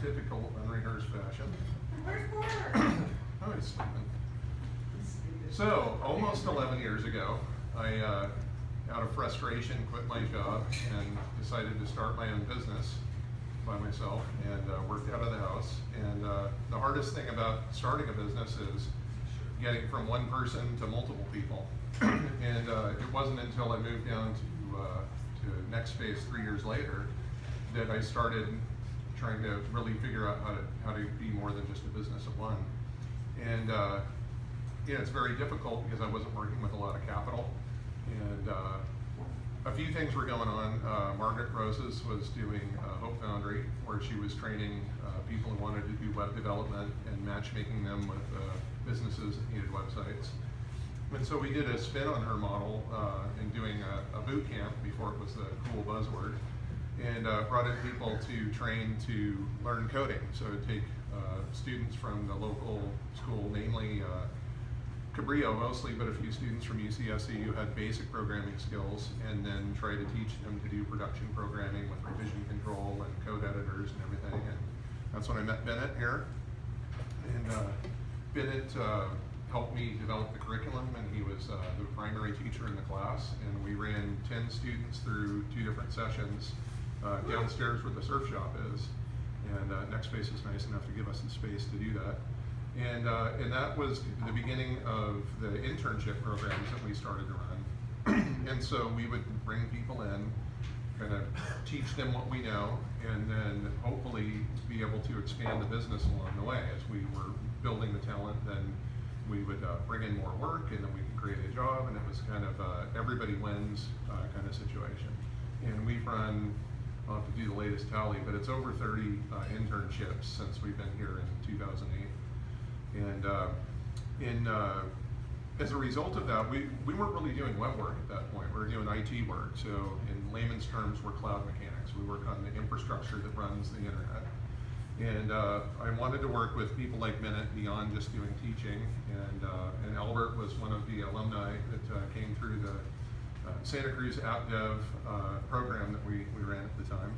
typical unrehearsed fashion. Where's Porter? Oh, he's sleeping. So, almost 11 years ago, I, out of frustration, quit my job and decided to start my own business by myself and worked out of the house. And the hardest thing about starting a business is getting from one person to multiple people. And it wasn't until I moved down to NextSpace 3 years later that I started trying to really figure out how to be more than just a business of one. And yeah, it's very difficult because I wasn't working with a lot of capital. And a few things were going on. Margaret Roses was doing Hope Foundry, where she was training people who wanted to do web development and matchmaking them with businesses that needed websites. And so we did a spin on her model in doing a boot camp before it was the cool buzzword, and brought in people to train to learn coding. So take students from the local school, namely Cabrillo mostly, but a few students from UCSC who had basic programming skills, and then try to teach them to do production programming with revision control and code editors and everything. And that's when I met Bennett here. And Bennett helped me develop the curriculum, and he was the primary teacher in the class. And we ran 10 students through 2 different sessions downstairs where the surf shop is. And NextSpace is nice enough to give us the space to do that. And that was the beginning of the internship programs that we started to run. And so we would bring people in, kind of teach them what we know, and then hopefully be able to expand the business along the way. As we were building the talent, then we would bring in more work, and then we could create a job, and it was kind of everybody wins kind of situation. And we've run, I'll have to do the latest tally, but it's over 30 internships since we've been here in 2008. And as a result of that, we weren't really doing web work at that point. We were doing IT work. So in layman's terms, we're cloud mechanics. We work on the infrastructure that runs the internet. And I wanted to work with people like Bennett beyond just doing teaching. And Albert was one of the alumni that came through the Santa Cruz App Dev program that we ran at the time.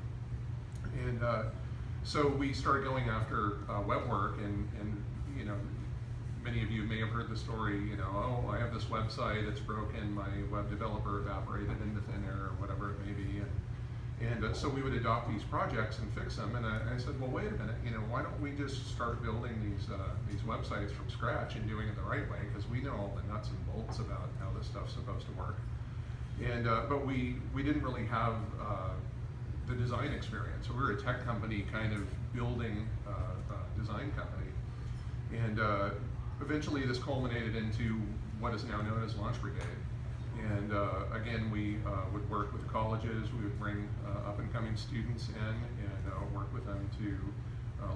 And so we started going after web work, and you know, many of you may have heard the story, you know, oh, I have this website, it's broken, my web developer evaporated into thin air, or whatever it may be. And so we would adopt these projects and fix them. And I said, well, wait a minute, you know, why don't we just start building these websites from scratch and doing it the right way? Because we know all the nuts and bolts about how this stuff's supposed to work. And but we didn't really have the design experience. So we were a tech company kind of building a design company. And eventually this culminated into what is now known as Launch Brigade. And again, we would work with colleges. We would bring up-and-coming students in and work with them to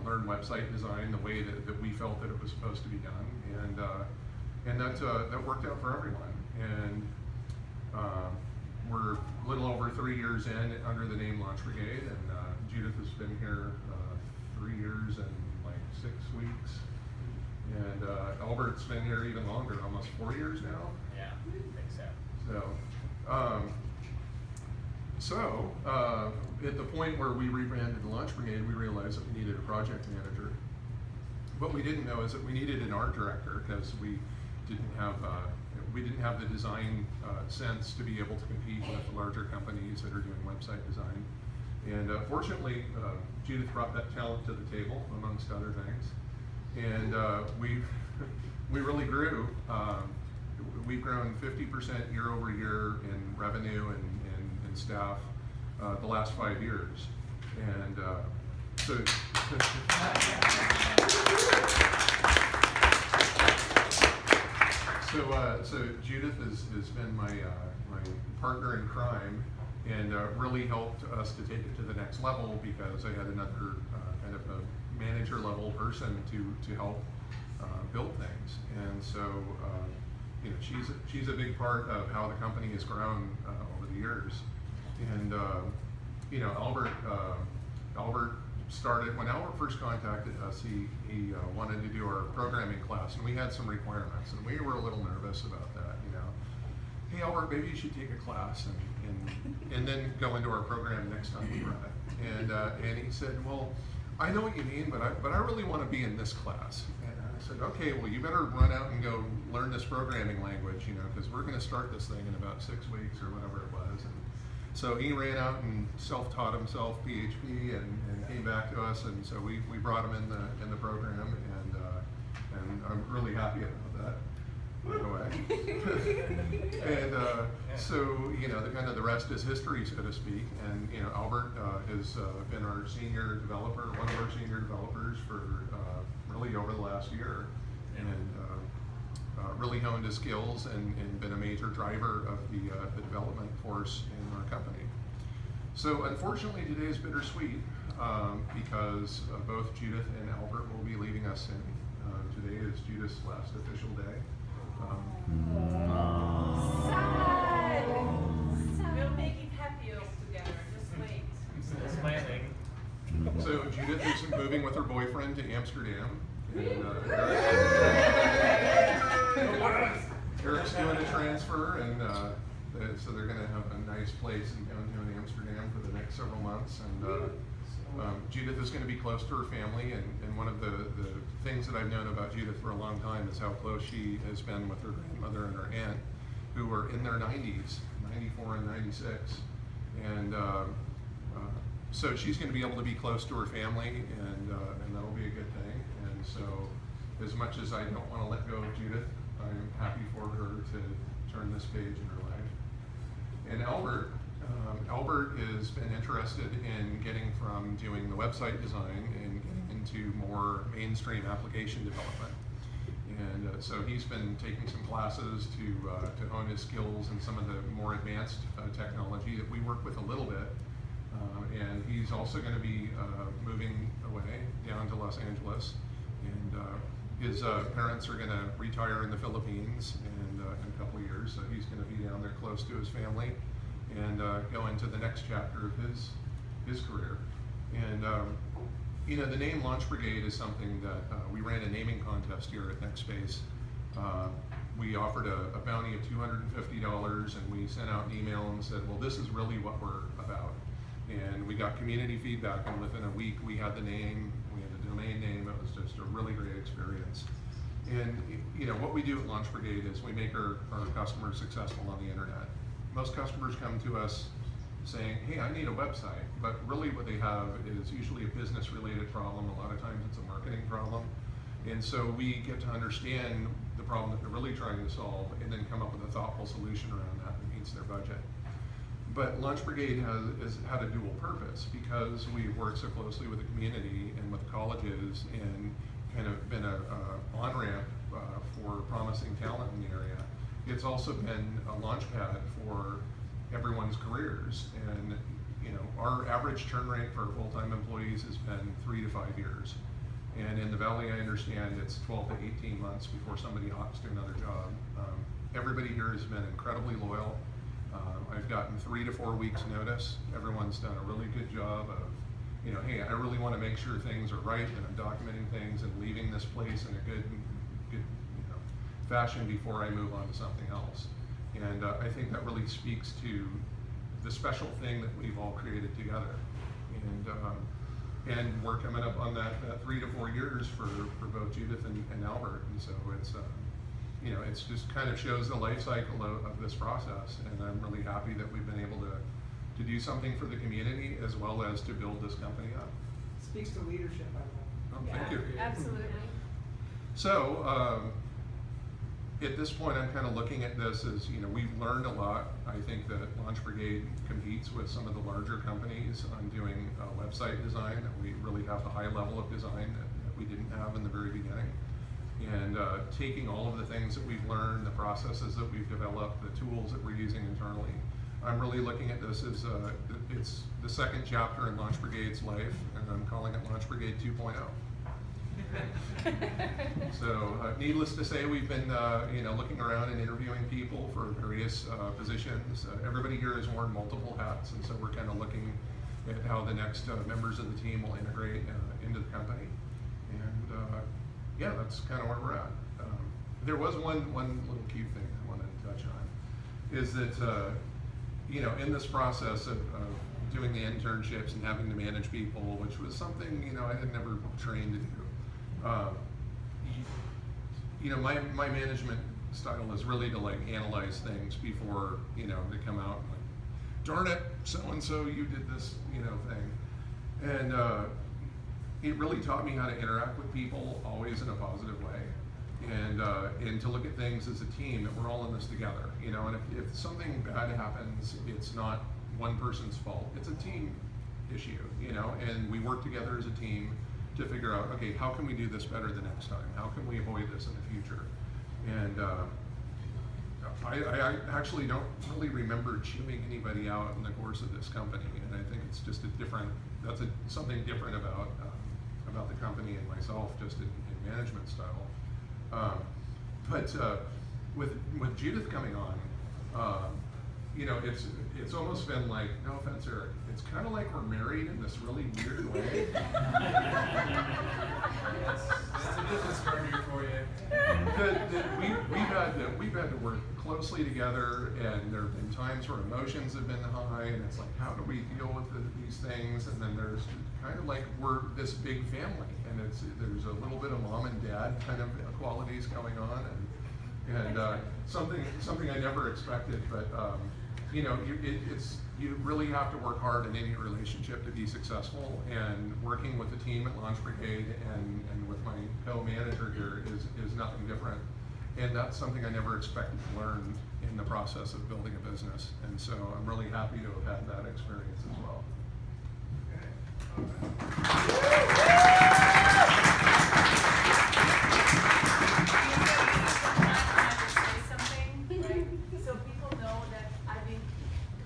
learn website design the way that we felt that it was supposed to be done. And that worked out for everyone. And we're a little over 3 years in under the name Launch Brigade, and Judith has been here 3 years and like 6 weeks. And Albert's been here even longer, almost 4 years now. Yeah, I think so. So at the point where we rebranded the Launch Brigade, we realized that we needed a project manager. What we didn't know is that we needed an art director, because we didn't have the design sense to be able to compete with the larger companies that are doing website design. And fortunately, Judith brought that talent to the table, amongst other things. And we really grew. We've grown 50% year over year in revenue and staff the last 5 years. And so Judith has been my partner in crime, and really helped us to take it to the next level, because I had another kind of a manager level person to help build things. And so you know, she's a big part of how the company has grown over the years. And you know, Albert started, when Albert first contacted us, he wanted to do our programming class, and we had some requirements, and we were a little nervous about that, you know. Hey Albert, maybe you should take a class and then go into our program next time we run it. And he said, well, I know what you mean, but I really want to be in this class. And I said, okay, well, you better run out and go learn this programming language, because we're going to start this thing in about 6 weeks or whatever it was. And so he ran out and self-taught himself PHP and came back to us, and so we brought him in the program, and I'm really happy about that. By the way. And so, the rest is history, so to speak. And, Albert has been our senior developer, one of our senior developers for really over the last year. And really honed his skills and been a major driver of the development force in our company. So unfortunately today is bittersweet because both Judith and Albert will be leaving us soon. Today is Judith's last official day. Sad! We'll make it happy all together, just wait. Still smiling. So Judith is moving with her boyfriend to Amsterdam. And, Eric's doing a transfer, and so they're going to have a nice place in downtown Amsterdam for the next several months. And Judith is going to be close to her family, and one of the things that I've known about Judith for a long time is how close she has been with her grandmother and her aunt, who are in their 90s, 94 and 96. And so she's going to be able to be close to her family, and that'll be a good thing. And so as much as I don't want to let go of Judith, I'm happy for her to turn this page in her life. And Albert has been interested in getting from doing the website design and getting into more mainstream application development. And so he's been taking some classes to hone his skills in some of the more advanced technology that we work with a little bit. And he's also going to be moving away down to Los Angeles. And his parents are going to retire in the Philippines in a couple of years, so he's going to be down there close to his family and go into the next chapter of his career. And the name Launch Brigade is something that we ran a naming contest here at NextSpace. We offered a bounty of $250, and we sent out an email and said, well, this is really what we're about. And we got community feedback, and within a week we had the name, we had the domain name. It was just a really great experience. And what we do at Launch Brigade is we make our customers successful on the internet. Most customers come to us saying, hey, I need a website, but really what they have is usually a business related problem. A lot of times it's a marketing problem. And so we get to understand the problem that they're really trying to solve and then come up with a thoughtful solution around that that meets their budget. But Launch Brigade has had a dual purpose because we work so closely with the community and with colleges and kind of been a on-ramp for promising talent in the area. It's also been a launch pad for everyone's careers. And our average turn rate for full-time employees has been 3 to 5 years. And in the Valley, I understand it's 12 to 18 months before somebody hops to another job. Everybody here has been incredibly loyal. I've gotten 3 to 4 weeks notice. Everyone's done a really good job of, hey, I really want to make sure things are right, and I'm documenting things and leaving this place in a good fashion before I move on to something else. And I think that really speaks to the special thing that we've all created together. And we're coming up on that 3 to 4 years for both Judith and Albert. And so it's just kind of shows the life cycle of this process. And I'm really happy that we've been able to do something for the community as well as to build this company up. Speaks to leadership, I think. Oh, thank you. Absolutely. So, at this point, I'm kind of looking at this as, we've learned a lot. I think that Launch Brigade competes with some of the larger companies on doing website design. We really have a high level of design that we didn't have in the very beginning. And taking all of the things that we've learned, the processes that we've developed, the tools that we're using internally, I'm really looking at this as it's the second chapter in Launch Brigade's life, and I'm calling it Launch Brigade 2.0. So, needless to say, we've been looking around and interviewing people for various positions. Everybody here has worn multiple hats, and so we're kind of looking at how the next members of the team will integrate into the company. And that's kind of where we're at. There was one little cute thing I wanted to touch on, is that in this process of doing the internships and having to manage people, which was something, you know, I had never trained to do. You know, my management style is really to like analyze things before, you know, they come out and like, darn it, so-and-so, you did this, you know, thing. And it really taught me how to interact with people always in a positive way. And to look at things as a team, that we're all in this together, you know, and if something bad happens, it's not one person's fault, it's a team issue, you know, and we work together as a team to figure out, okay, how can we do this better the next time? How can we avoid this in the future? And I actually don't really remember chewing anybody out in the course of this company, and I think it's just a different, something different about the company and myself, just in management style. But with Judith coming on, you know, it's almost been like, no offense, Eric, it's kind of like we're married in this really weird way. That's a business partner for you. We've had to work closely together, and there have been times where emotions have been high, and it's like, how do we deal with these things? And then there's kind of like we're this big family, and there's a little bit of mom and dad kind of qualities going on, and something I never expected, but you know, you really have to work hard in any relationship to be successful, and working with the team at Launch Brigade and with my co-manager here is nothing different. And that's something I never expected to learn in the process of building a business. And so I'm really happy to have had that experience as well. So people know that I've been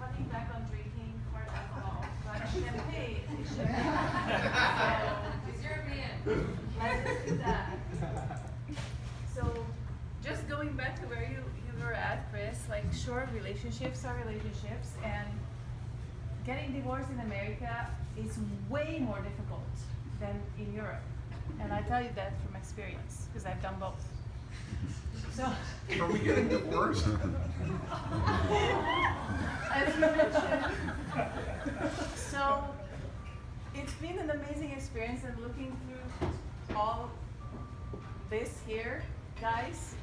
cutting back on drinking hard alcohol, but champagne is champagne. It's European. Let's do that. So just going back to where you were at, Chris, like sure, relationships are relationships, and getting divorced in America is way more difficult than in Europe. And I tell you that from experience, because I've done both. So, Are we getting divorced? as you mentioned, so it's been an amazing experience, and looking through all this here, guys,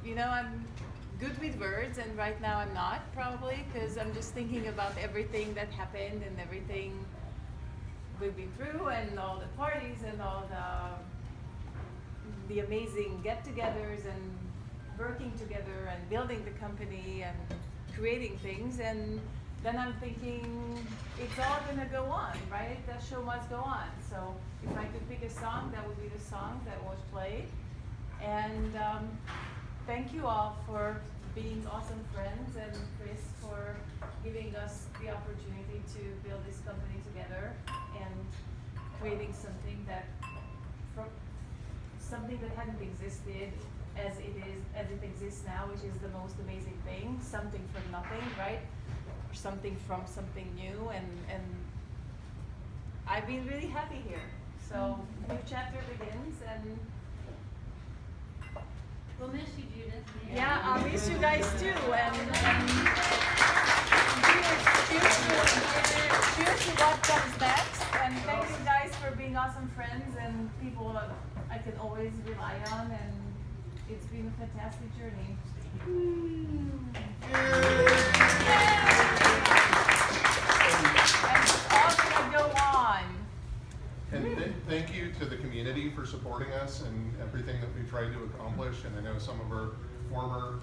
you know, I'm good with words, and right now I'm not, probably, because I'm just thinking about everything that happened and everything we've been through, and all the parties and all the amazing get-togethers and working together and building the company and creating things. And then I'm thinking it's all gonna go on, right? That show must go on. So if I could pick a song, that would be the song that was played. And thank you all for being awesome friends, and Chris for giving us the opportunity to build this company together and creating something that hadn't existed as it exists now, which is the most amazing thing. Something from nothing, right? Or something from something new, and I've been really happy here. So new chapter begins, and we'll miss you, Judith. yeah, I'll miss you guys too. And cheers to what comes next. And thank you guys for being awesome friends and people that I can always rely on. And it's been a fantastic journey. And it's all gonna go on. And thank you to the community for supporting us and everything that we tried to accomplish. And I know some of our former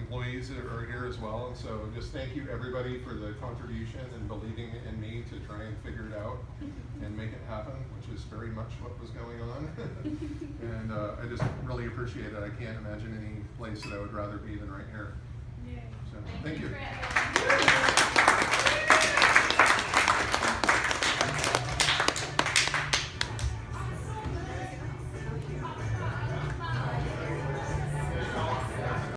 employees are here as well. And so just thank you everybody for the contribution and believing in me to try and figure it out and make it happen, which is very much what was going on. And I just really appreciate it. I can't imagine any place that I would rather be than right here. Yeah. So thank you. Chris.